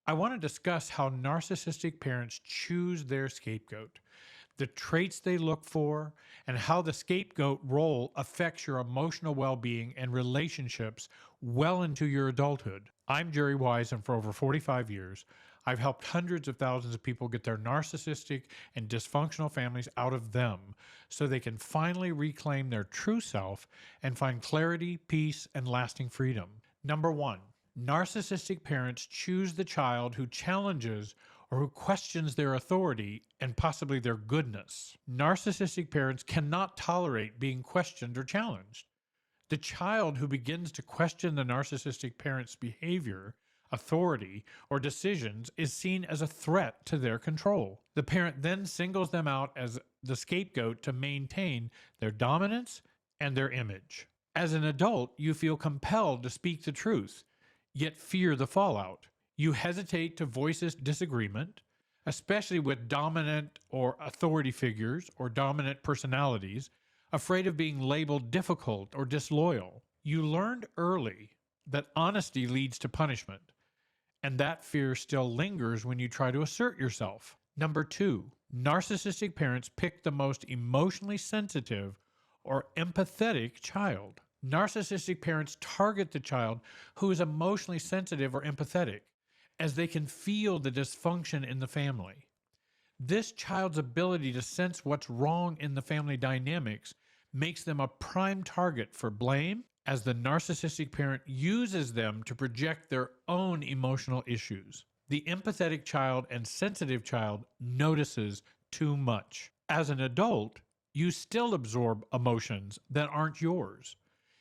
I want to discuss how narcissistic parents choose their scapegoat, the traits they look for, and how the scapegoat role affects your emotional well being and relationships well into your adulthood. I'm Jerry Wise, and for over 45 years, I've helped hundreds of thousands of people get their narcissistic and dysfunctional families out of them so they can finally reclaim their true self and find clarity, peace, and lasting freedom. Number one, narcissistic parents choose the child who challenges or who questions their authority and possibly their goodness. Narcissistic parents cannot tolerate being questioned or challenged. The child who begins to question the narcissistic parent's behavior, authority, or decisions is seen as a threat to their control. The parent then singles them out as the scapegoat to maintain their dominance and their image. As an adult, you feel compelled to speak the truth, yet fear the fallout. You hesitate to voice this disagreement, especially with dominant or authority figures or dominant personalities, afraid of being labeled difficult or disloyal. You learned early that honesty leads to punishment, and that fear still lingers when you try to assert yourself. Number two, narcissistic parents pick the most emotionally sensitive or empathetic child. Narcissistic parents target the child who is emotionally sensitive or empathetic, as they can feel the dysfunction in the family. This child's ability to sense what's wrong in the family dynamics makes them a prime target for blame, as the narcissistic parent uses them to project their own emotional issues. The empathetic child and sensitive child notices too much. As an adult, you still absorb emotions that aren't yours.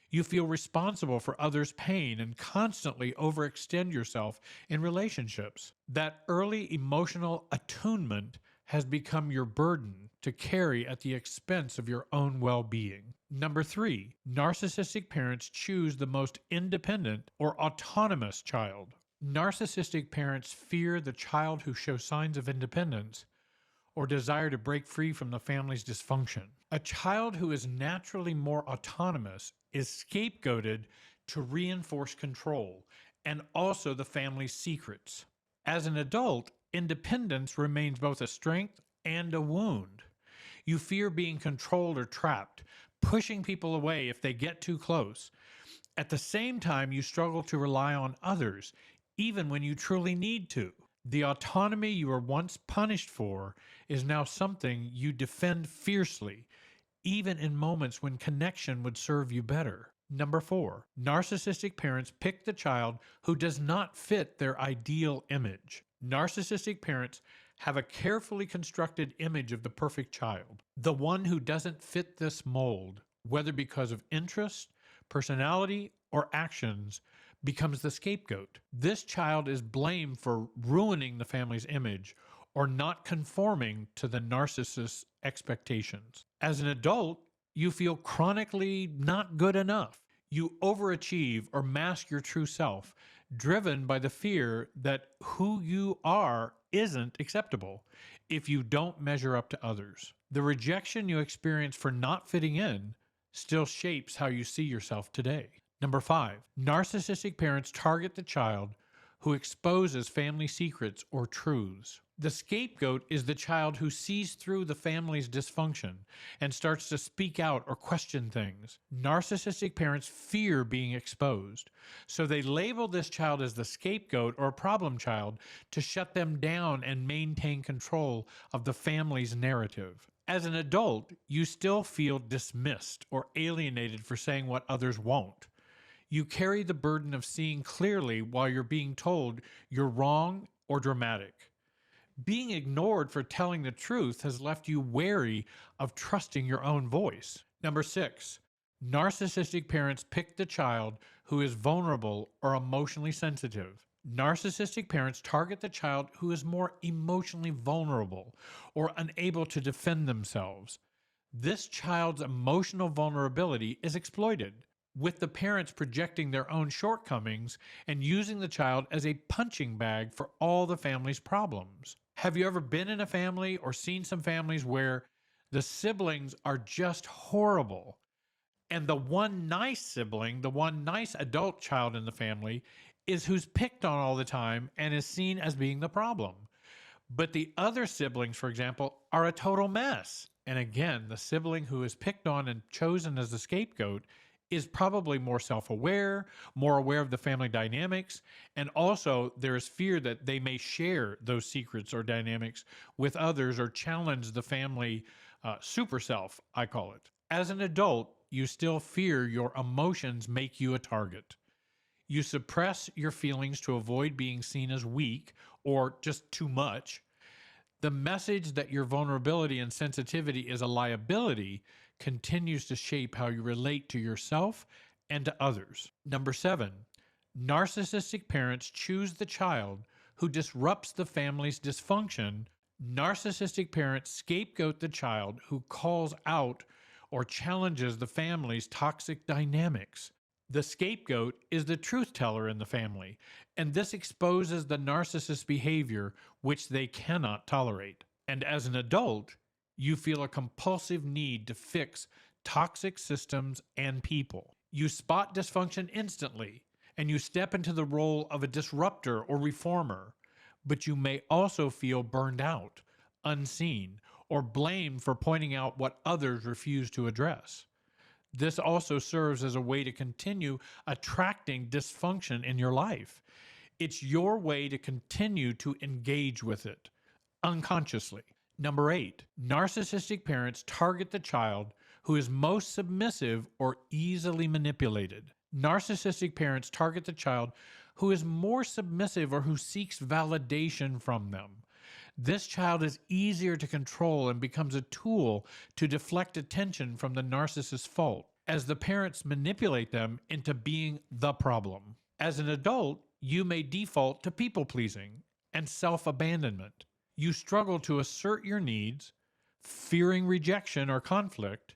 You feel responsible for others' pain and constantly overextend yourself in relationships. That early emotional attunement has become your burden to carry at the expense of your own well-being. Number three, narcissistic parents choose the most independent or autonomous child. Narcissistic parents fear the child who shows signs of independence or desire to break free from the family's dysfunction. A child who is naturally more autonomous is scapegoated to reinforce control and also the family's secrets. As an adult, independence remains both a strength and a wound. You fear being controlled or trapped, pushing people away if they get too close. At the same time, you struggle to rely on others, even when you truly need to. The autonomy you were once punished for is now something you defend fiercely, even in moments when connection would serve you better. Number four, narcissistic parents pick the child who does not fit their ideal image. Narcissistic parents have a carefully constructed image of the perfect child. The one who doesn't fit this mold, whether because of interest, personality, or actions, becomes the scapegoat. This child is blamed for ruining the family's image or not conforming to the narcissist's expectations. As an adult, you feel chronically not good enough. You overachieve or mask your true self, driven by the fear that who you are isn't acceptable if you don't measure up to others. The rejection you experience for not fitting in still shapes how you see yourself today. Number five, narcissistic parents target the child who exposes family secrets or truths. The scapegoat is the child who sees through the family's dysfunction and starts to speak out or question things. Narcissistic parents fear being exposed, so they label this child as the scapegoat or problem child to shut them down and maintain control of the family's narrative. As an adult, you still feel dismissed or alienated for saying what others won't. You carry the burden of seeing clearly while you're being told you're wrong or dramatic. Being ignored for telling the truth has left you wary of trusting your own voice. Number six, narcissistic parents pick the child who is vulnerable or emotionally sensitive. Narcissistic parents target the child who is more emotionally vulnerable or unable to defend themselves. This child's emotional vulnerability is exploited, with the parents projecting their own shortcomings and using the child as a punching bag for all the family's problems. Have you ever been in a family or seen some families where the siblings are just horrible, and the one nice sibling, the one nice adult child in the family, is who's picked on all the time and is seen as being the problem. But the other siblings, for example, are a total mess. And again, the sibling who is picked on and chosen as the scapegoat is probably more self aware, more aware of the family dynamics. And also, there is fear that they may share those secrets or dynamics with others or challenge the family super self, I call it. As an adult, you still fear your emotions make you a target. You suppress your feelings to avoid being seen as weak or just too much. The message that your vulnerability and sensitivity is a liability continues to shape how you relate to yourself and to others. Number 7, narcissistic parents choose the child who disrupts the family's dysfunction. Narcissistic parents scapegoat the child who calls out or challenges the family's toxic dynamics. The scapegoat is the truth teller in the family, and this exposes the narcissist's behavior, which they cannot tolerate. And as an adult, you feel a compulsive need to fix toxic systems and people. You spot dysfunction instantly, and you step into the role of a disruptor or reformer, but you may also feel burned out, unseen, or blamed for pointing out what others refuse to address. This also serves as a way to continue attracting dysfunction in your life. It's your way to continue to engage with it unconsciously. Number 8, narcissistic parents target the child who is most submissive or easily manipulated. Narcissistic parents target the child who is more submissive or who seeks validation from them. This child is easier to control and becomes a tool to deflect attention from the narcissist's fault, as the parents manipulate them into being the problem. As an adult, you may default to people-pleasing and self-abandonment. You struggle to assert your needs, fearing rejection or conflict.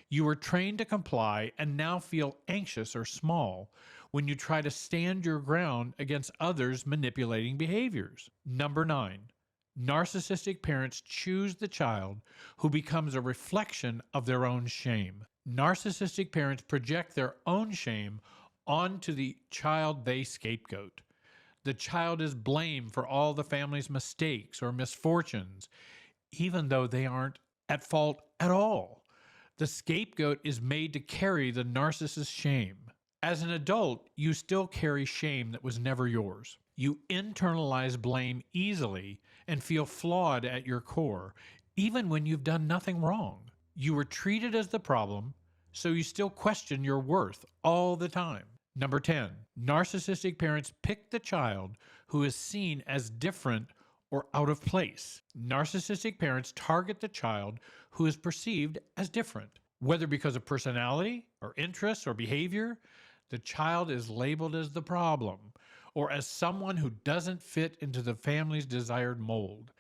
You were trained to comply and now feel anxious or small when you try to stand your ground against others' manipulating behaviors. Number 9. Narcissistic parents choose the child who becomes a reflection of their own shame. Narcissistic parents project their own shame onto the child they scapegoat. The child is blamed for all the family's mistakes or misfortunes, even though they aren't at fault at all. The scapegoat is made to carry the narcissist's shame. As an adult, you still carry shame that was never yours. You internalize blame easily and feel flawed at your core, even when you've done nothing wrong. You were treated as the problem, so you still question your worth all the time. Number 10, narcissistic parents pick the child who is seen as different or out of place. Narcissistic parents target the child who is perceived as different. Whether because of personality or interests or behavior, the child is labeled as the problem or as someone who doesn't fit into the family's desired mold.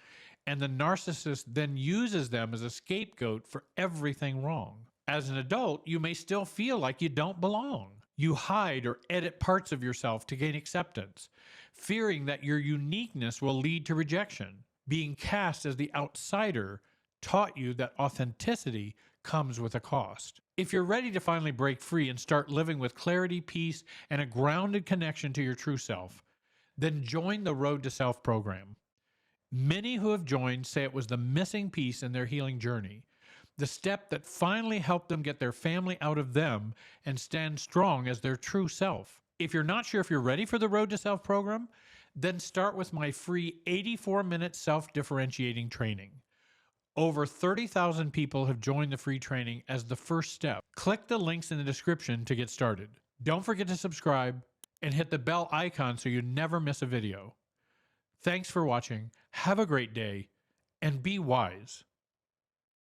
And the narcissist then uses them as a scapegoat for everything wrong. As an adult, you may still feel like you don't belong. You hide or edit parts of yourself to gain acceptance, fearing that your uniqueness will lead to rejection. Being cast as the outsider taught you that authenticity comes with a cost. If you're ready to finally break free and start living with clarity, peace, and a grounded connection to your true self, then join the Road to Self program. Many who have joined say it was the missing piece in their healing journey, the step that finally helped them get their family out of them and stand strong as their true self. If you're not sure if you're ready for the Road to Self program, then start with my free 84-minute self-differentiating training. Over 30,000 people have joined the free training as the first step. Click the links in the description to get started. Don't forget to subscribe and hit the bell icon so you never miss a video. Thanks for watching. Have a great day and be wise.